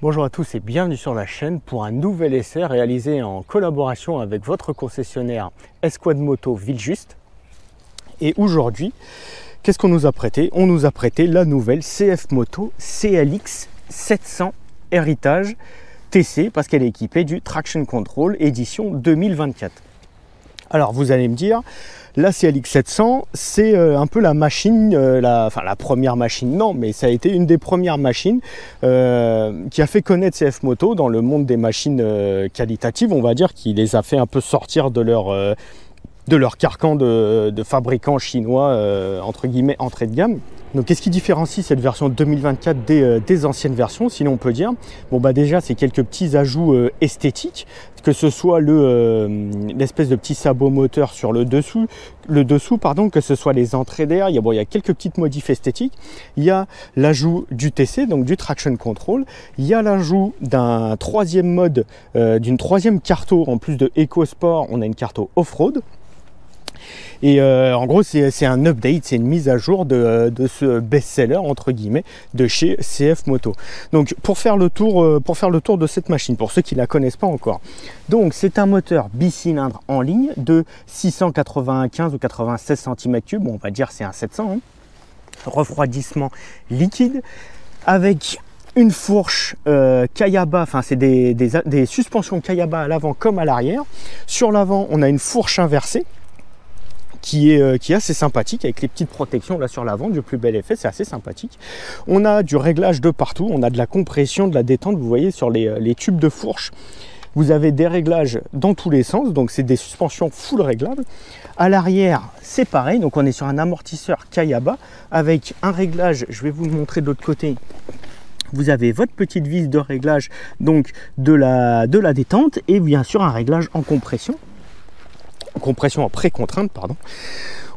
Bonjour à tous et bienvenue sur la chaîne pour un nouvel essai réalisé en collaboration avec votre concessionnaire Esquad Moto Villejuste. Et aujourd'hui, qu'est-ce qu'on nous a prêté? On nous a prêté la nouvelle CF Moto CLX 700 Héritage TC parce qu'elle est équipée du Traction Control édition 2024. Alors vous allez me dire, la CLX 700, c'est un peu la machine, la première machine, non, mais ça a été une des premières machines qui a fait connaître CF Moto dans le monde des machines qualitatives, on va dire, qui les a fait un peu sortir de leur carcan de fabricants chinois, entre guillemets, entrée de gamme. Donc qu'est-ce qui différencie cette version 2024 des anciennes versions, sinon on peut dire? Bon bah déjà c'est quelques petits ajouts esthétiques, que ce soit l'espèce de petit sabot moteur sur le dessous, que ce soit les entrées d'air, il y a quelques petites modifs esthétiques, il y a l'ajout du TC, donc du Traction Control, il y a l'ajout d'un troisième mode, d'une troisième carto, en plus de EcoSport, on a une carto off-road. Et en gros, c'est un update, c'est une mise à jour de ce best-seller, entre guillemets, de chez CF Moto. Donc, pour faire le tour de cette machine, pour ceux qui ne la connaissent pas encore. Donc, c'est un moteur bicylindre en ligne de 695 ou 96 cm3. Bon, on va dire c'est un 700. Hein. Refroidissement liquide avec une fourche Kayaba, enfin c'est des suspensions Kayaba à l'avant comme à l'arrière. Sur l'avant, on a une fourche inversée qui est assez sympathique avec les petites protections là sur l'avant, du plus bel effet, c'est assez sympathique. On a du réglage de partout, on a de la compression, de la détente, vous voyez sur les tubes de fourche. Vous avez des réglages dans tous les sens, donc c'est des suspensions full réglables. À l'arrière, c'est pareil, donc on est sur un amortisseur Kayaba avec un réglage, je vais vous le montrer de l'autre côté. Vous avez votre petite vis de réglage donc de la détente et bien sûr un réglage en compression en pré-contrainte, pardon.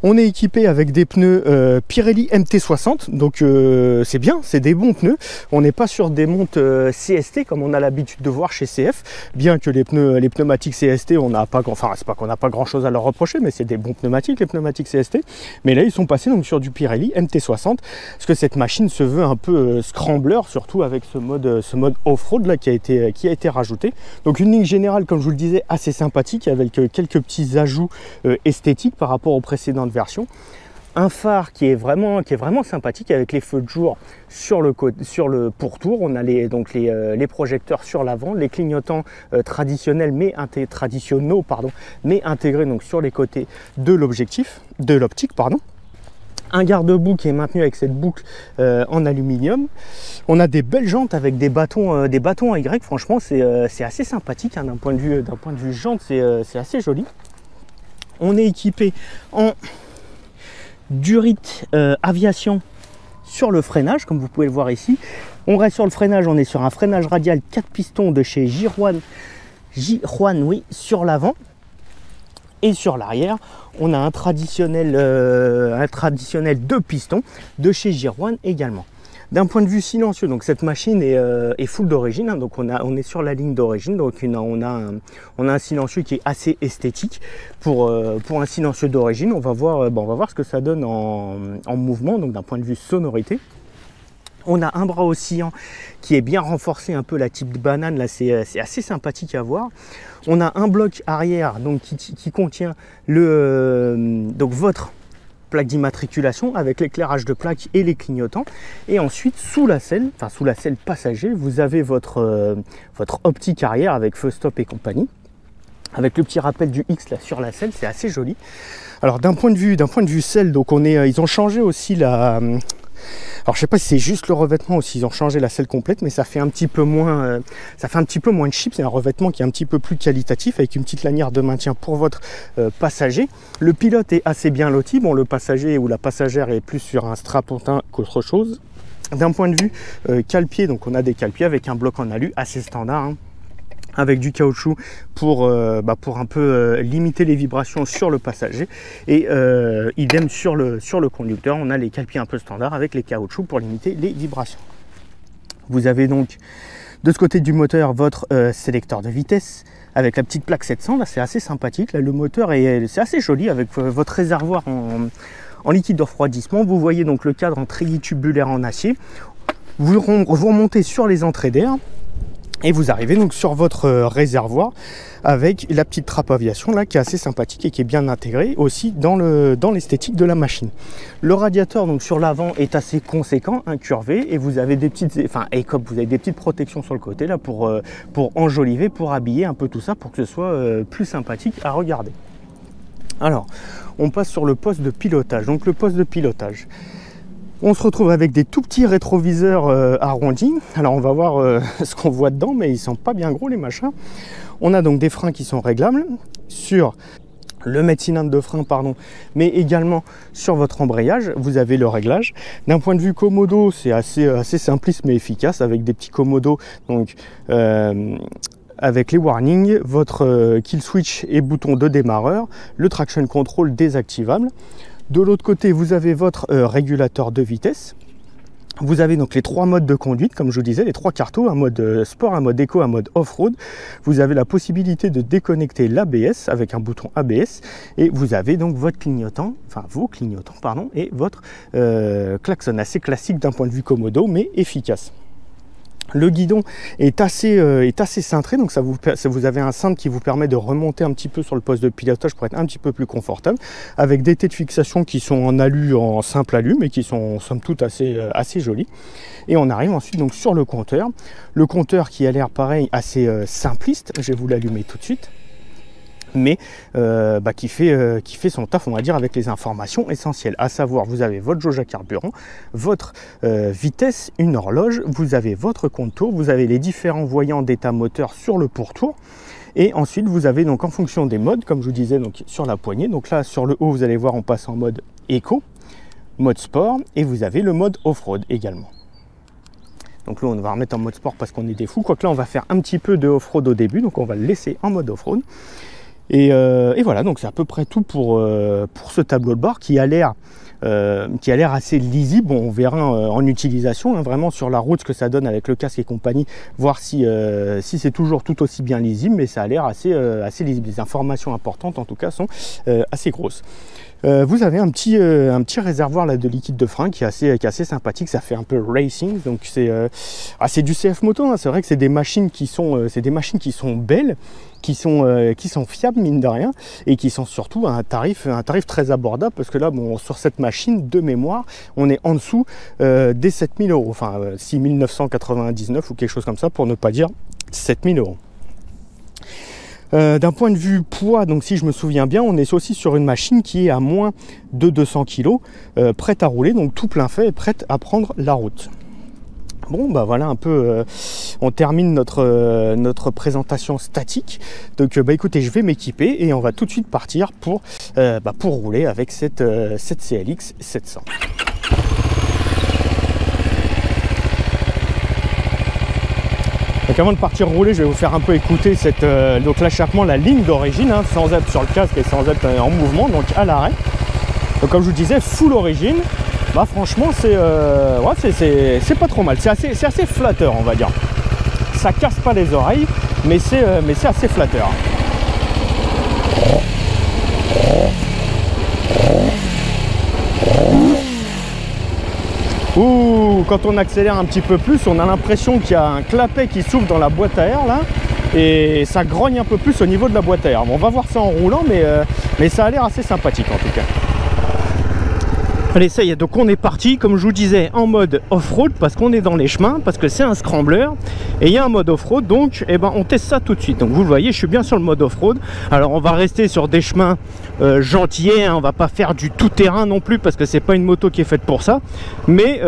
On est équipé avec des pneus Pirelli MT60, donc c'est bien, c'est des bons pneus. On n'est pas sur des montes CST comme on a l'habitude de voir chez CF, bien que les pneumatiques CST, on n'a pas, enfin c'est pas qu'on n'a pas grand chose à leur reprocher, mais c'est des bons pneumatiques, les pneumatiques CST. Mais là ils sont passés donc sur du Pirelli MT60, parce que cette machine se veut un peu scrambler, surtout avec ce mode off-road là qui a été rajouté. Donc une ligne générale, comme je vous le disais, assez sympathique avec quelques petits ajouts esthétiques par rapport aux précédentes version. Un phare qui est vraiment sympathique avec les feux de jour sur le pourtour. On a les projecteurs sur l'avant, les clignotants traditionnels mais intégrés donc sur les côtés de l'optique. Un garde-boue qui est maintenu avec cette boucle en aluminium. On a des belles jantes avec des bâtons à Y. Franchement, c'est assez sympathique hein, d'un point de vue jante, c'est assez joli. On est équipé en Durit Aviation sur le freinage, comme vous pouvez le voir ici. On reste sur le freinage, on est sur un freinage radial 4 pistons de chez Jihuan, oui, sur l'avant. Et sur l'arrière, on a un traditionnel 2 pistons de chez Jihuan également. D'un point de vue silencieux, donc cette machine est full d'origine, hein, donc on est sur la ligne d'origine, donc on a un silencieux qui est assez esthétique pour un silencieux d'origine. On va voir ce que ça donne en mouvement, donc d'un point de vue sonorité. On a un bras oscillant qui est bien renforcé, un peu la type banane, là c'est assez sympathique à voir. On a un bloc arrière donc qui contient donc votre plaque d'immatriculation avec l'éclairage de plaque et les clignotants. Et ensuite sous la selle passager, vous avez votre optique arrière avec feu stop et compagnie, avec le petit rappel du X là sur la selle, c'est assez joli. Alors d'un point de vue selle, donc ils ont changé aussi la... Alors je sais pas si c'est juste le revêtement ou s'ils ont changé la selle complète, mais ça fait un petit peu moins de chip. C'est un revêtement qui est un petit peu plus qualitatif avec une petite lanière de maintien pour votre passager. Le pilote est assez bien loti. Bon, le passager ou la passagère est plus sur un strapontin qu'autre chose. D'un point de vue cale-pied, donc on a des cale-pieds avec un bloc en alu assez standard, hein, avec du caoutchouc pour un peu limiter les vibrations sur le passager, et idem sur le conducteur, on a les cale-pieds un peu standards avec les caoutchoucs pour limiter les vibrations. Vous avez donc de ce côté du moteur votre sélecteur de vitesse avec la petite plaque 700, là c'est assez sympathique, là le moteur c'est assez joli avec votre réservoir en liquide de refroidissement. Vous voyez donc le cadre en treillis tubulaire en acier. Vous remontez sur les entrées d'air. Et vous arrivez donc sur votre réservoir avec la petite trappe aviation là qui est assez sympathique et qui est bien intégrée aussi dans l'esthétique de la machine. Le radiateur donc sur l'avant est assez conséquent, incurvé, et vous avez des petites, vous avez des petites protections sur le côté là pour enjoliver, pour habiller un peu tout ça, pour que ce soit plus sympathique à regarder. Alors, on passe sur le poste de pilotage. Donc le poste de pilotage, on se retrouve avec des tout petits rétroviseurs arrondis. Alors on va voir ce qu'on voit dedans, mais ils sont pas bien gros les machins. On a donc des freins qui sont réglables sur le mètre-cylindre de frein, mais également sur votre embrayage, vous avez le réglage. D'un point de vue commodo, c'est assez simpliste mais efficace, avec des petits commodos, donc avec les warnings, votre kill switch et bouton de démarreur, le traction control désactivable. De l'autre côté, vous avez votre régulateur de vitesse. Vous avez donc les 3 modes de conduite, comme je vous disais, les 3 cartos, un mode sport, un mode éco, un mode off-road. Vous avez la possibilité de déconnecter l'ABS avec un bouton ABS, et vous avez donc votre clignotant, vos clignotants, et votre klaxon, assez classique d'un point de vue commodo, mais efficace. Le guidon est assez cintré, donc vous avez un cintre qui vous permet de remonter un petit peu sur le poste de pilotage pour être un petit peu plus confortable, avec des têtes de fixation qui sont en simple alu, mais qui sont somme toute assez jolies. Et on arrive ensuite donc sur le compteur qui a l'air pareil assez simpliste. Je vais vous l'allumer tout de suite, mais qui fait son taf, on va dire, avec les informations essentielles, à savoir vous avez votre jauge à carburant, votre vitesse, une horloge, vous avez votre compte tour, vous avez les différents voyants d'état moteur sur le pourtour, et ensuite vous avez donc en fonction des modes, comme je vous disais, donc sur la poignée, donc là sur le haut vous allez voir on passe en mode éco, mode sport, et vous avez le mode off-road également. Donc là on va remettre en mode sport parce qu'on est des fous, quoique là on va faire un petit peu de off-road au début, donc on va le laisser en mode off-road. Et voilà, donc c'est à peu près tout pour ce tableau de bord qui a l'air assez lisible. Bon, on verra en utilisation, vraiment sur la route, ce que ça donne avec le casque et compagnie, voir si c'est toujours tout aussi bien lisible, mais ça a l'air assez lisible. Les informations importantes en tout cas sont assez grosses. Vous avez un petit réservoir là de liquide de frein qui est assez sympathique, ça fait un peu racing, donc c'est du CF Moto, hein. C'est vrai que c'est des machines qui sont belles, qui sont fiables mine de rien, et qui sont surtout à un tarif très abordable, parce que là bon, sur cette machine de mémoire on est en dessous des 7000 €, enfin 6999 ou quelque chose comme ça, pour ne pas dire 7000 €. D'un point de vue poids, donc si je me souviens bien, on est aussi sur une machine qui est à moins de 200 kg, prête à rouler, donc tout plein fait, prête à prendre la route. Bon, bah voilà un peu, on termine notre présentation statique. Donc écoutez, je vais m'équiper et on va tout de suite partir pour rouler avec cette CLX 700. Donc avant de partir rouler, je vais vous faire un peu écouter donc l'échappement, la ligne d'origine, hein, sans être sur le casque et sans être en mouvement, donc à l'arrêt. Donc comme je vous disais, full origine. Bah franchement c'est pas trop mal, c'est assez flatteur, on va dire. Ça casse pas les oreilles, mais c'est assez flatteur. Ouh, quand on accélère un petit peu plus, on a l'impression qu'il y a un clapet qui s'ouvre dans la boîte à air là, et ça grogne un peu plus au niveau de la boîte à air. Bon, on va voir ça en roulant, mais ça a l'air assez sympathique en tout cas. Allez, ça y est, donc on est parti, comme je vous disais, en mode off-road, parce qu'on est dans les chemins, parce que c'est un scrambler, et il y a un mode off-road, donc on teste ça tout de suite. Donc vous le voyez, je suis bien sur le mode off-road. Alors on va rester sur des chemins gentillets, hein, on va pas faire du tout-terrain non plus, parce que c'est pas une moto qui est faite pour ça. Mais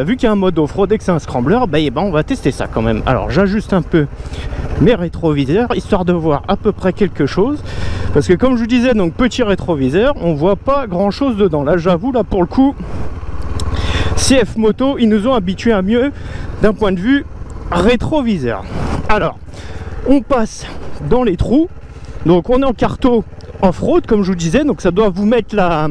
vu qu'il y a un mode off-road et que c'est un scrambler, on va tester ça quand même. Alors j'ajuste un peu mes rétroviseurs, histoire de voir à peu près quelque chose. Parce que comme je vous disais, donc petit rétroviseur, on voit pas grand chose dedans. Là j'avoue, là pour le coup, CF Moto, ils nous ont habitués à mieux d'un point de vue rétroviseur. Alors, on passe dans les trous. Donc on est en carto off-road, comme je vous disais. Donc ça doit vous mettre la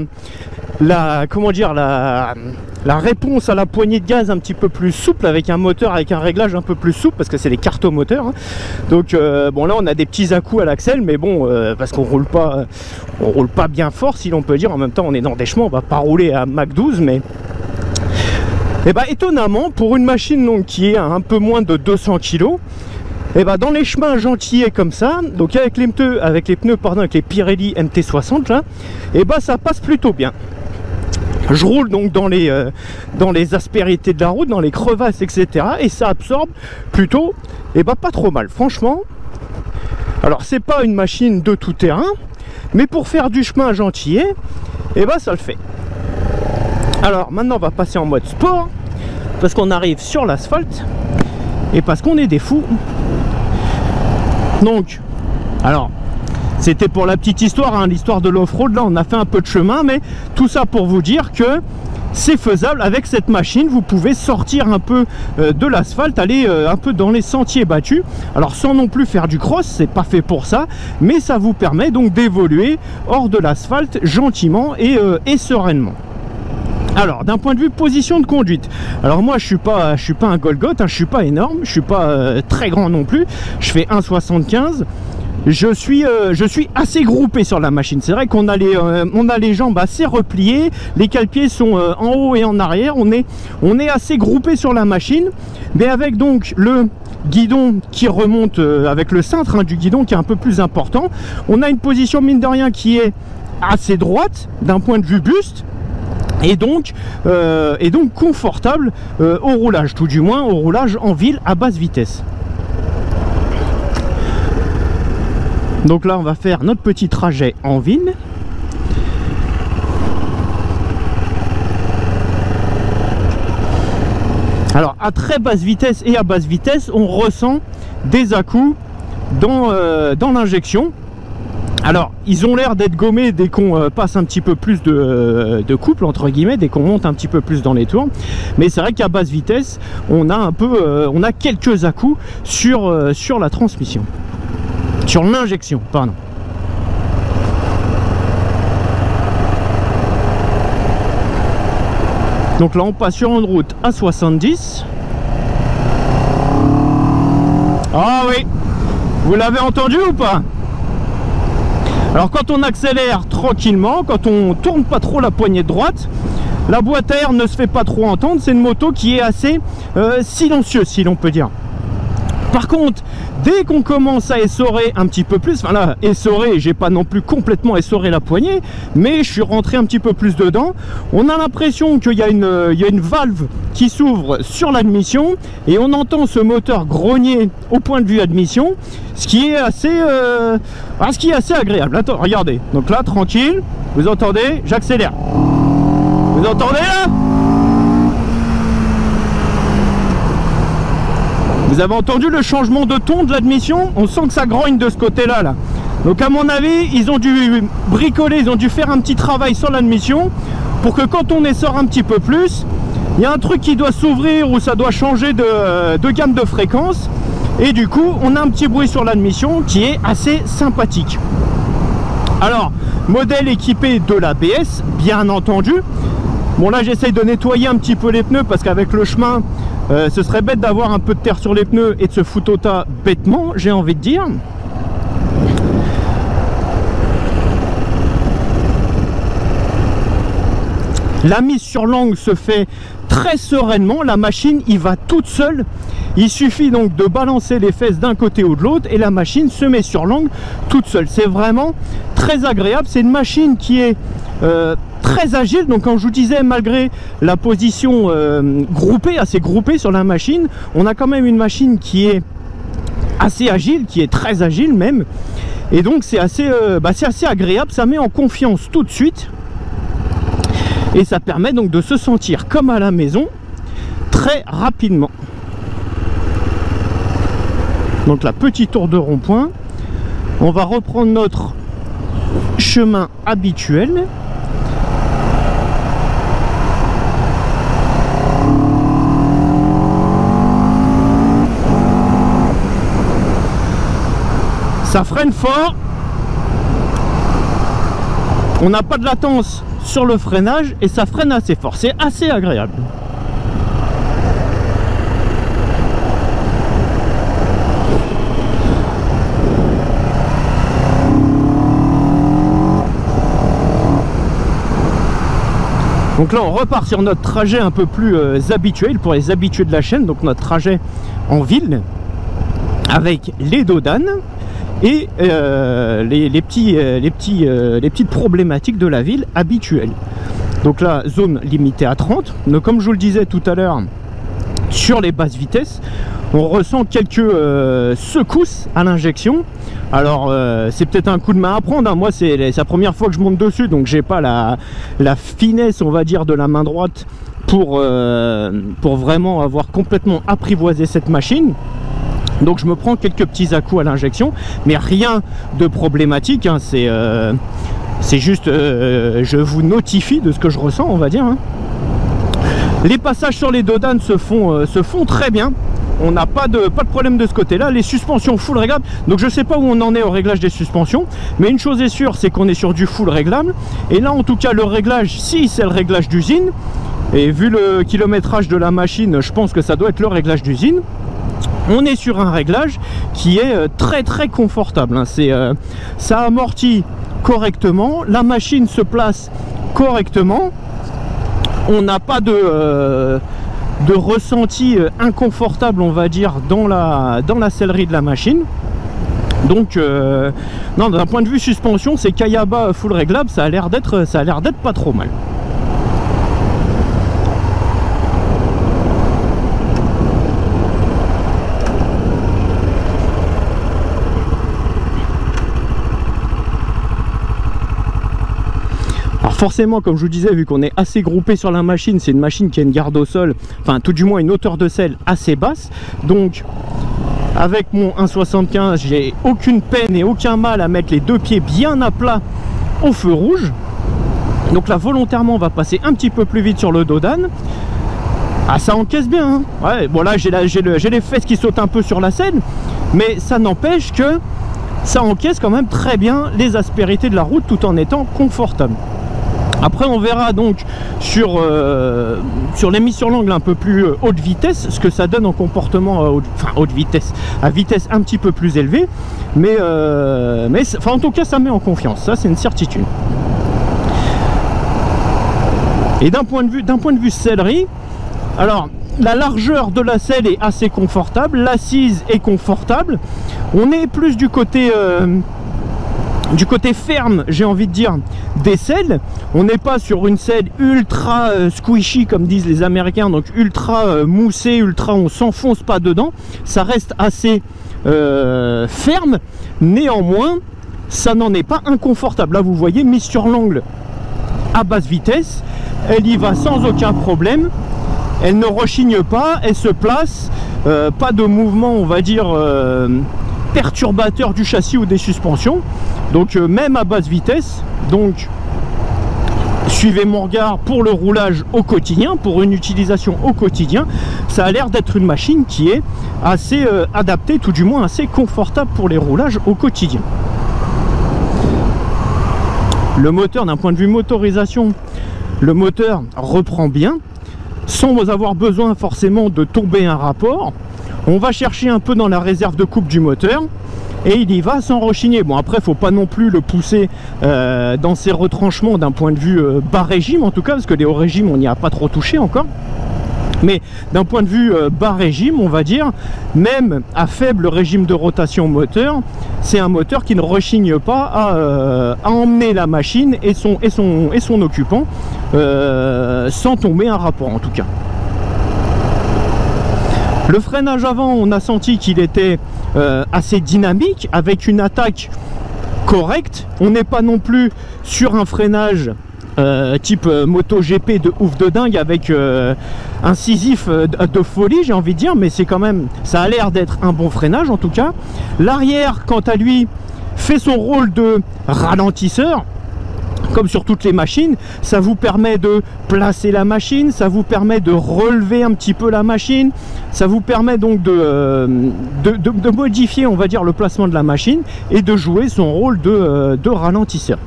réponse à la poignée de gaz un petit peu plus souple, avec un moteur avec un réglage un peu plus souple, parce que c'est des cartomoteurs, hein. Donc bon, là on a des petits à-coups à l'axel, mais bon, parce qu'on roule pas bien fort, si l'on peut dire. En même temps on est dans des chemins, on va pas rouler à Mach 12, mais étonnamment, pour une machine donc qui est à un peu moins de 200 kg, Et bah dans les chemins gentillés comme ça, donc avec les pneus, avec les Pirelli MT60 là, et bah ça passe plutôt bien. Je roule donc dans les aspérités de la route, dans les crevasses, etc. Et ça absorbe plutôt, et bah pas trop mal, franchement. Alors c'est pas une machine de tout terrain, mais pour faire du chemin gentillet, et bah ça le fait. Alors maintenant on va passer en mode sport, parce qu'on arrive sur l'asphalte, et parce qu'on est des fous. Donc, alors, c'était pour la petite histoire, hein, l'histoire de l'off-road, là on a fait un peu de chemin, mais tout ça pour vous dire que c'est faisable avec cette machine. Vous pouvez sortir un peu de l'asphalte, aller un peu dans les sentiers battus, alors sans non plus faire du cross, c'est pas fait pour ça, mais ça vous permet donc d'évoluer hors de l'asphalte gentiment et sereinement. Alors d'un point de vue position de conduite, alors moi je suis pas un Golgoth, hein, je suis pas énorme, je suis pas très grand non plus, je fais 1,75. Je suis assez groupé sur la machine. C'est vrai qu'on a les jambes assez repliées, les cale-pieds sont en haut et en arrière. On est assez groupé sur la machine, mais avec donc le guidon qui remonte avec le cintre, hein, du guidon qui est un peu plus important. On a une position mine de rien qui est assez droite d'un point de vue buste. Et donc confortable au roulage, tout du moins au roulage en ville à basse vitesse. Donc là on va faire notre petit trajet en ville. Alors à très basse vitesse et à basse vitesse on ressent des à-coups dans l'injection. Alors ils ont l'air d'être gommés dès qu'on passe un petit peu plus de couple entre guillemets, dès qu'on monte un petit peu plus dans les tours, mais c'est vrai qu'à basse vitesse on a quelques à-coups sur la transmission. Sur l'injection, pardon. Donc là on passe sur une route à 70. Ah oui, vous l'avez entendu ou pas? Alors quand on accélère tranquillement, quand on tourne pas trop la poignée de droite, la boîte à air ne se fait pas trop entendre. C'est une moto qui est assez silencieuse, si l'on peut dire. Par contre, dès qu'on commence à essorer un petit peu plus, enfin là, essorer, j'ai pas non plus complètement essoré la poignée, mais je suis rentré un petit peu plus dedans, on a l'impression qu'il y a une valve qui s'ouvre sur l'admission, et on entend ce moteur grogner au point de vue admission, ce qui est assez agréable. Attends, regardez, donc là, tranquille, vous entendez, j'accélère. Vous entendez là? Vous avez entendu le changement de ton de l'admission? On sent que ça grogne de ce côté-là, là. Donc à mon avis, ils ont dû bricoler, ils ont dû faire un petit travail sur l'admission pour que quand on essore un petit peu plus, il y a un truc qui doit s'ouvrir ou ça doit changer de gamme de fréquence. Et du coup, on a un petit bruit sur l'admission qui est assez sympathique. Alors, modèle équipé de l'ABS, bien entendu. Bon là, j'essaye de nettoyer un petit peu les pneus parce qu'avec le chemin, ce serait bête d'avoir un peu de terre sur les pneus et de se foutre au tas bêtement, j'ai envie de dire. La mise sur l'angle se fait très sereinement, la machine y va toute seule. Il suffit donc de balancer les fesses d'un côté ou de l'autre et la machine se met sur l'angle toute seule. C'est vraiment très agréable, c'est une machine qui est très agile. Donc quand je vous disais, malgré la position groupée, assez groupée sur la machine, on a quand même une machine qui est assez agile, qui est très agile même. Et donc c'est assez agréable, ça met en confiance tout de suite. Et ça permet donc de se sentir comme à la maison très rapidement. Donc la petite tour de rond-point, on va reprendre notre chemin habituel. Ça freine fort. On n'a pas de latence sur le freinage et ça freine assez fort. C'est assez agréable. Donc là on repart sur notre trajet un peu plus habituel pour les habitués de la chaîne, donc notre trajet en ville. avec les dodanes et les petites problématiques de la ville habituelles. Donc là, zone limitée à 30. Donc comme je vous le disais tout à l'heure, sur les basses vitesses, on ressent quelques secousses à l'injection. Alors c'est peut-être un coup de main à prendre, hein. Moi c'est la première fois que je monte dessus, donc j'ai pas la finesse, on va dire, de la main droite pour vraiment avoir complètement apprivoisé cette machine. Donc je me prends quelques petits à-coups à l'injection, mais rien de problématique, hein. C'est juste, je vous notifie de ce que je ressens, on va dire, hein. Les passages sur les dodanes se font très bien. On n'a pas de problème de ce côté-là. Les suspensions full réglables. Donc je sais pas où on en est au réglage des suspensions, mais une chose est sûre, c'est qu'on est sur du full réglable. Et là, en tout cas, le réglage, si c'est le réglage d'usine, et vu le kilométrage de la machine, je pense que ça doit être le réglage d'usine. On est sur un réglage qui est très très confortable, hein. Ça amortit correctement, la machine se place correctement, on n'a pas de ressenti inconfortable, on va dire, dans la sellerie de la machine. Donc non, d'un point de vue suspension, c'est Kayaba full réglable, ça a l'air d'être pas trop mal. Forcément, comme je vous disais, vu qu'on est assez groupé sur la machine, c'est une machine qui a une garde au sol, enfin tout du moins une hauteur de selle assez basse. Donc avec mon 1,75, j'ai aucune peine et aucun mal à mettre les deux pieds bien à plat au feu rouge. Donc là, volontairement, on va passer un petit peu plus vite sur le dodane. Ah, ça encaisse bien, hein. Ouais, bon là j'ai les fesses qui sautent un peu sur la selle, mais ça n'empêche que ça encaisse quand même très bien les aspérités de la route tout en étant confortable. Après on verra donc sur les mises sur l'angle un peu plus haute vitesse ce que ça donne en comportement haute vitesse, à vitesse un petit peu plus élevée, mais en tout cas ça met en confiance, ça c'est une certitude. Et d'un point de vue sellerie, alors la largeur de la selle est assez confortable, l'assise est confortable, on est plus du côté ferme, j'ai envie de dire, des selles. On n'est pas sur une selle ultra squishy comme disent les Américains, donc ultra moussée, ultra on s'enfonce pas dedans. Ça reste assez ferme, néanmoins ça n'en est pas inconfortable. Là vous voyez, mise sur l'angle à basse vitesse, elle y va sans aucun problème, elle ne rechigne pas, elle se place, pas de mouvement, on va dire, perturbateur du châssis ou des suspensions. Donc même à basse vitesse, donc suivez mon regard pour le roulage au quotidien, pour une utilisation au quotidien, ça a l'air d'être une machine qui est assez adaptée, tout du moins assez confortable pour les roulages au quotidien. Le moteur, d'un point de vue motorisation, le moteur reprend bien, sans avoir besoin forcément de tomber un rapport. On va chercher un peu dans la réserve de coupe du moteur et il y va sans rechigner. Bon, après, faut pas non plus le pousser dans ses retranchements d'un point de vue bas régime, en tout cas, parce que les hauts régimes, on n'y a pas trop touché encore. Mais d'un point de vue bas régime, on va dire, même à faible régime de rotation moteur, c'est un moteur qui ne rechigne pas à emmener la machine et son occupant sans tomber un rapport, en tout cas. Le freinage avant, on a senti qu'il était assez dynamique, avec une attaque correcte. On n'est pas non plus sur un freinage type MotoGP de ouf de dingue, avec incisif de folie, j'ai envie de dire, mais c'est quand même, ça a l'air d'être un bon freinage en tout cas. L'arrière, quant à lui, fait son rôle de ralentisseur. Comme sur toutes les machines, ça vous permet de placer la machine, ça vous permet de relever un petit peu la machine, ça vous permet donc de modifier, on va dire, le placement de la machine et de jouer son rôle de ralentisseur.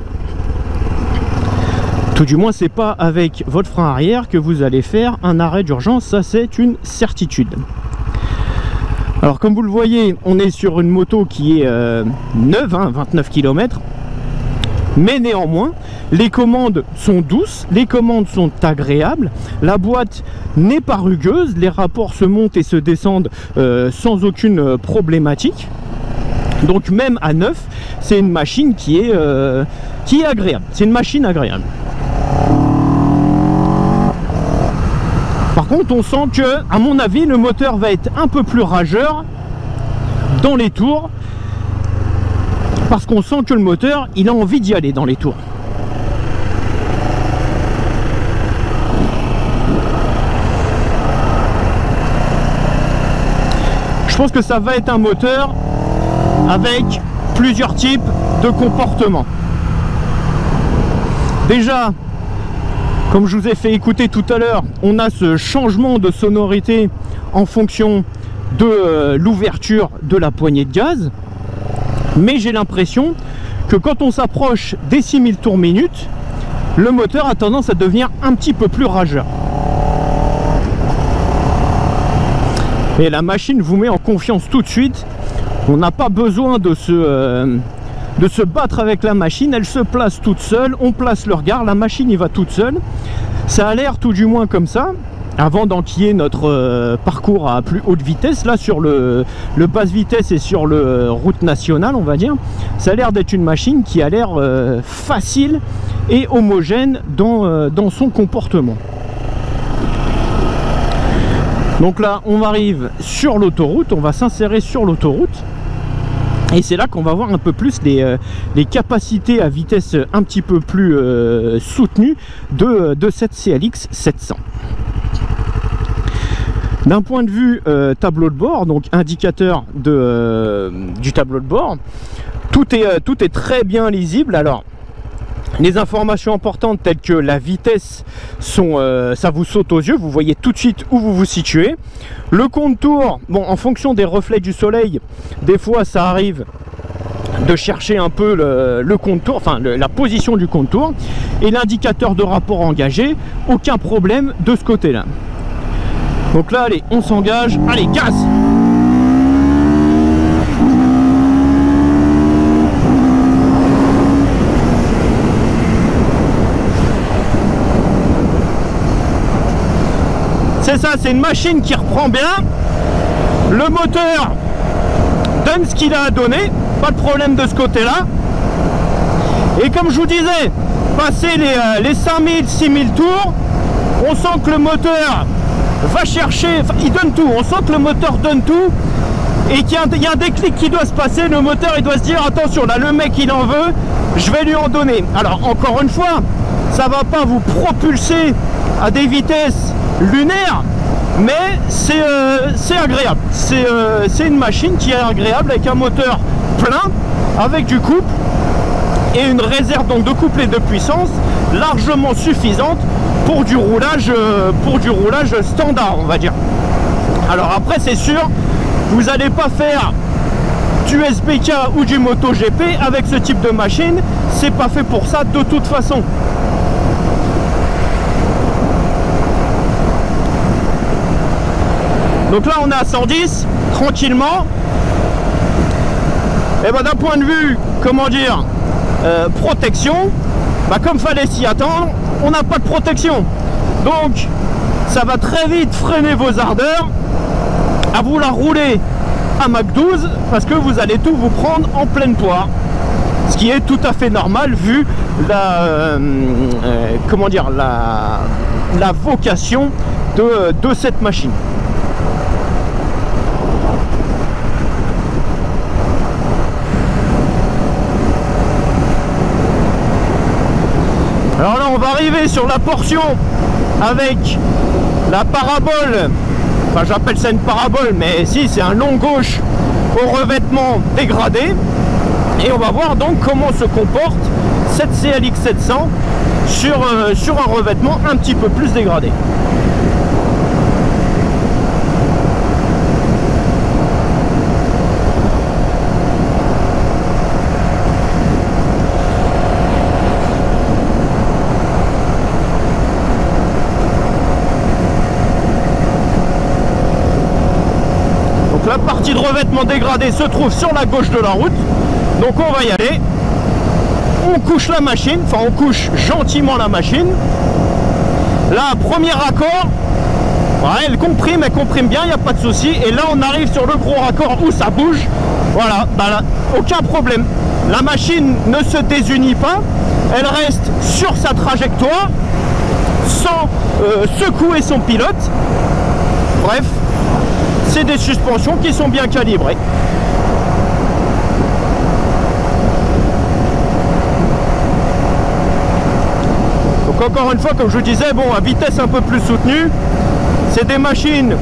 Tout du moins, c'est pas avec votre frein arrière que vous allez faire un arrêt d'urgence, ça c'est une certitude. Alors comme vous le voyez, on est sur une moto qui est neuve, hein, 29 km. Mais néanmoins, les commandes sont douces, les commandes sont agréables, la boîte n'est pas rugueuse, les rapports se montent et se descendent sans aucune problématique. Donc même à neuf, c'est une machine qui est agréable. C'est une machine agréable. Par contre, on sent que, à mon avis, le moteur va être un peu plus rageur dans les tours. Parce qu'on sent que le moteur, il a envie d'y aller dans les tours. Je pense que ça va être un moteur avec plusieurs types de comportements. Déjà, comme je vous ai fait écouter tout à l'heure, on a ce changement de sonorité en fonction de l'ouverture de la poignée de gaz. Mais j'ai l'impression que quand on s'approche des 6000 tours minute, le moteur a tendance à devenir un petit peu plus rageur. Et la machine vous met en confiance tout de suite. On n'a pas besoin de se battre avec la machine, elle se place toute seule, on place le regard, la machine y va toute seule. Ça a l'air tout du moins comme ça, avant d'enquiller notre parcours à plus haute vitesse. Là sur le basse vitesse et sur le route nationale, on va dire, ça a l'air d'être une machine qui a l'air facile et homogène dans son comportement. Donc là on arrive sur l'autoroute, on va s'insérer sur l'autoroute. Et c'est là qu'on va voir un peu plus les capacités à vitesse un petit peu plus soutenues de cette CLX 700. D'un point de vue tableau de bord, donc indicateur du tableau de bord, tout est très bien lisible. Alors, les informations importantes telles que la vitesse ça vous saute aux yeux, vous voyez tout de suite où vous vous situez. Le contour, bon, en fonction des reflets du soleil, des fois ça arrive de chercher un peu le contour, enfin la position du contour. Et l'indicateur de rapport engagé, aucun problème de ce côté-là. Donc là, allez, on s'engage, allez, gaz! C'est ça, c'est une machine qui reprend bien. Le moteur donne ce qu'il a à donner, pas de problème de ce côté-là. Et comme je vous disais, passer les 5000, 6000 tours, on sent que le moteur va chercher, enfin, il donne tout, on sent que le moteur donne tout et qu'il y a un déclic qui doit se passer. Le moteur, il doit se dire, attention, là le mec il en veut, je vais lui en donner. Alors encore une fois, ça va pas vous propulser à des vitesses lunaires, mais c'est agréable. C'est une machine qui est agréable avec un moteur plein, avec du couple et une réserve donc de couple et de puissance largement suffisante pour du roulage standard, on va dire. Alors après, c'est sûr, vous n'allez pas faire du SBK ou du MotoGP avec ce type de machine, c'est pas fait pour ça de toute façon. Donc là on est à 110 tranquillement. Et ben d'un point de vue, comment dire, protection, bah, comme fallait s'y attendre, on n'a pas de protection. Donc ça va très vite freiner vos ardeurs à vouloir rouler à Mach 12 parce que vous allez tout vous prendre en pleine poire. Ce qui est tout à fait normal vu comment dire, la vocation de cette machine. Alors là on va arriver sur la portion avec la parabole, enfin j'appelle ça une parabole mais si, c'est un long gauche au revêtement dégradé. Et on va voir donc comment se comporte cette CLX 700 sur un revêtement un petit peu plus dégradé. La partie de revêtement dégradé se trouve sur la gauche de la route, donc on va y aller. On couche la machine, enfin on couche gentiment la machine. Là, premier raccord, ouais, elle comprime bien, il n'y a pas de souci. Et là, on arrive sur le gros raccord où ça bouge. Voilà, bah là, aucun problème. La machine ne se désunit pas, elle reste sur sa trajectoire sans secouer son pilote. Bref, c'est des suspensions qui sont bien calibrées. Donc encore une fois, comme je vous disais, bon, à vitesse un peu plus soutenue, c'est des machines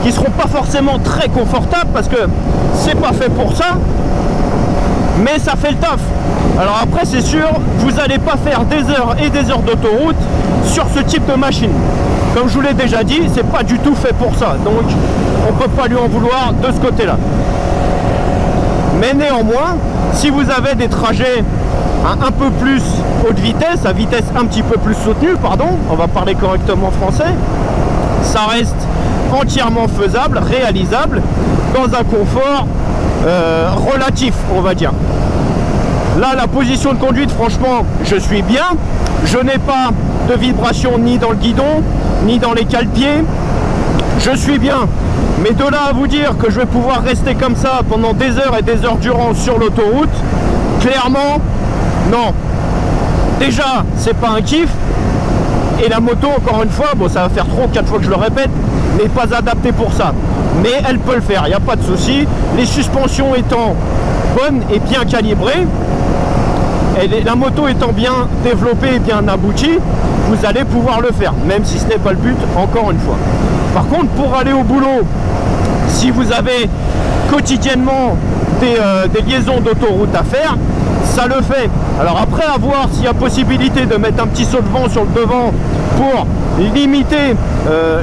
qui seront pas forcément très confortables parce que c'est pas fait pour ça, mais ça fait le taf. Alors après, c'est sûr, vous n'allez pas faire des heures et des heures d'autoroute sur ce type de machine. Comme je vous l'ai déjà dit, c'est pas du tout fait pour ça, donc on peut pas lui en vouloir de ce côté-là. Mais néanmoins, si vous avez des trajets un peu plus haute vitesse, à vitesse un petit peu plus soutenue, pardon, on va parler correctement français, ça reste entièrement faisable, réalisable, dans un confort relatif, on va dire. Là, la position de conduite, franchement, je suis bien. Je n'ai pas de vibration ni dans le guidon, ni dans les cale-pieds. Je suis bien. Mais de là à vous dire que je vais pouvoir rester comme ça pendant des heures et des heures durant sur l'autoroute, clairement, non. Déjà, c'est pas un kiff. Et la moto, encore une fois, bon, ça va faire 3 ou 4 fois que je le répète, n'est pas adaptée pour ça. Mais elle peut le faire, il n'y a pas de souci. Les suspensions étant bonnes et bien calibrées, et la moto étant bien développée et bien aboutie, vous allez pouvoir le faire, même si ce n'est pas le but, encore une fois. Par contre, pour aller au boulot, si vous avez quotidiennement des liaisons d'autoroute à faire, ça le fait. Alors après, à voir s'il y a possibilité de mettre un petit saut de vent sur le devant pour limiter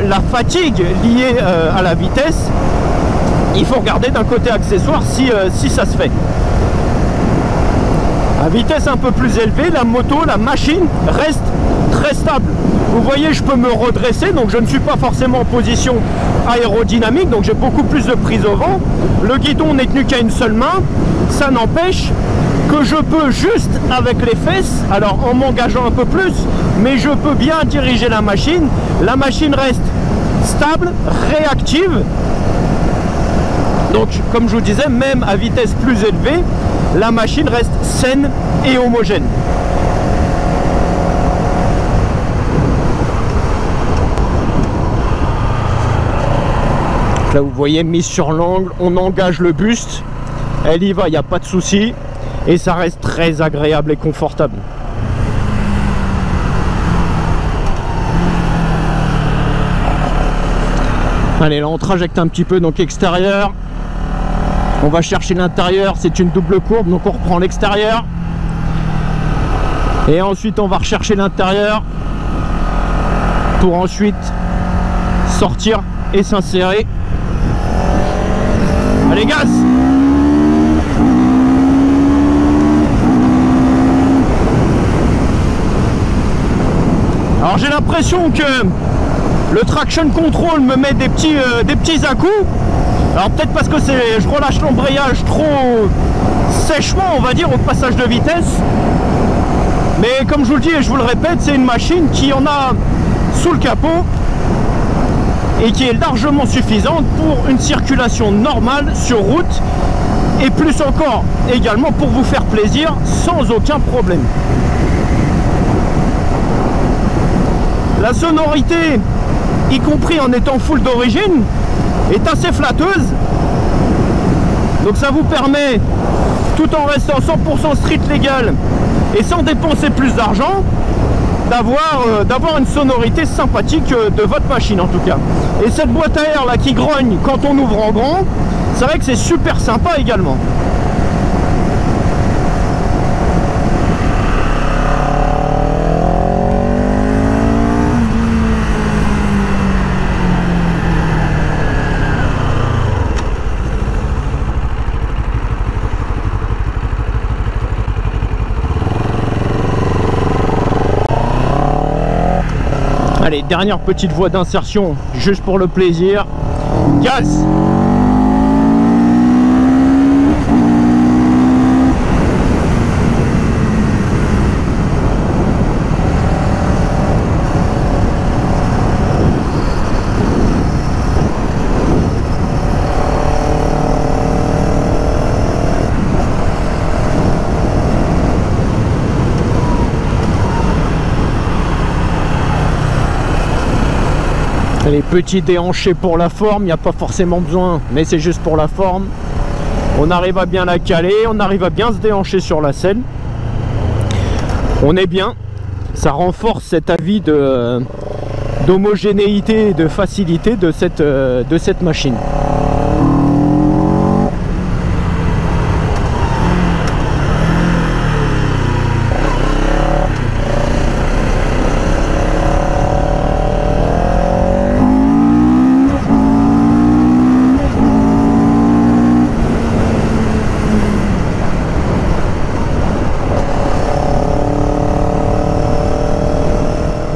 la fatigue liée à la vitesse, il faut regarder d'un côté accessoire si ça se fait. À vitesse un peu plus élevée, la moto, la machine reste très stable. Vous voyez, je peux me redresser, donc je ne suis pas forcément en position aérodynamique, donc j'ai beaucoup plus de prise au vent. Le guidon n'est tenu qu'à une seule main, ça n'empêche que je peux juste avec les fesses, alors en m'engageant un peu plus, mais je peux bien diriger la machine. La machine reste stable, réactive. Donc comme je vous disais, même à vitesse plus élevée, la machine reste saine et homogène. Là vous voyez, mise sur l'angle, on engage le buste, elle y va, il n'y a pas de souci, et ça reste très agréable et confortable. Allez, là on trajecte un petit peu, donc extérieur, on va chercher l'intérieur, c'est une double courbe, donc on reprend l'extérieur, et ensuite on va rechercher l'intérieur, pour ensuite sortir et s'insérer. Allez, gaz! Alors j'ai l'impression que le traction control me met des petits à-coups. Alors peut-être parce que je relâche l'embrayage trop sèchement, on va dire, au passage de vitesse. Mais comme je vous le dis et je vous le répète, c'est une machine qui en a sous le capot et qui est largement suffisante pour une circulation normale sur route et plus encore également pour vous faire plaisir sans aucun problème. La sonorité, y compris en étant full d'origine, est assez flatteuse. Donc ça vous permet, tout en restant 100% street légal et sans dépenser plus d'argent, d'avoir une sonorité sympathique de votre machine en tout cas. Et cette boîte à air là qui grogne quand on ouvre en grand, c'est vrai que c'est super sympa également. Allez, dernière petite voie d'insertion, juste pour le plaisir. Gaz! Les petits déhanchés pour la forme, il n'y a pas forcément besoin, mais c'est juste pour la forme. On arrive à bien la caler, on arrive à bien se déhancher sur la selle. On est bien, ça renforce cet avis d'homogénéité et de facilité de cette machine.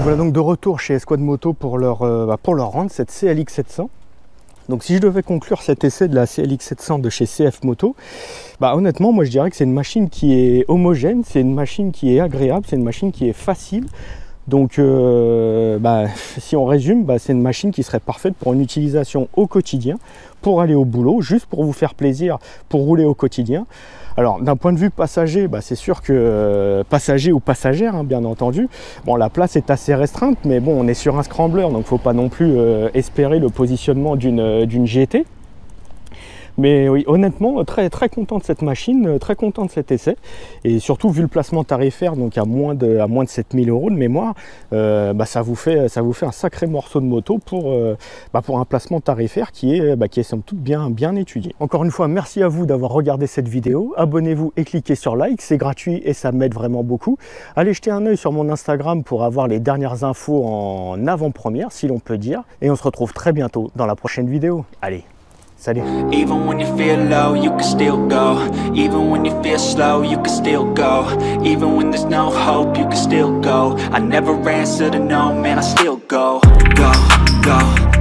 Voilà donc de retour chez Esquad Moto pour leur rendre cette CLX 700. Donc si je devais conclure cet essai de la CLX 700 de chez CF Moto, honnêtement moi je dirais que c'est une machine qui est homogène, c'est une machine qui est agréable, c'est une machine qui est facile. Donc si on résume, c'est une machine qui serait parfaite pour une utilisation au quotidien, pour aller au boulot, juste pour vous faire plaisir, pour rouler au quotidien. Alors d'un point de vue passager, c'est sûr que passager ou passagère, bien entendu, bon, la place est assez restreinte, mais bon, on est sur un scrambler, donc il ne faut pas non plus espérer le positionnement d'une GT. Mais oui, honnêtement, très content de cette machine, très content de cet essai. Et surtout, vu le placement tarifaire, donc à moins de 7000 € de mémoire, ça vous fait un sacré morceau de moto pour un placement tarifaire qui est somme toute bien étudié. Encore une fois, merci à vous d'avoir regardé cette vidéo. Abonnez-vous et cliquez sur like, c'est gratuit et ça m'aide vraiment beaucoup. Allez jeter un œil sur mon Instagram pour avoir les dernières infos en avant-première, si l'on peut dire. Et on se retrouve très bientôt dans la prochaine vidéo. Allez! Salut. Even when you feel low, you can still go. Even when you feel slow, you can still go. Even when there's no hope, you can still go. I never answer to no, man, I still go. Go, go.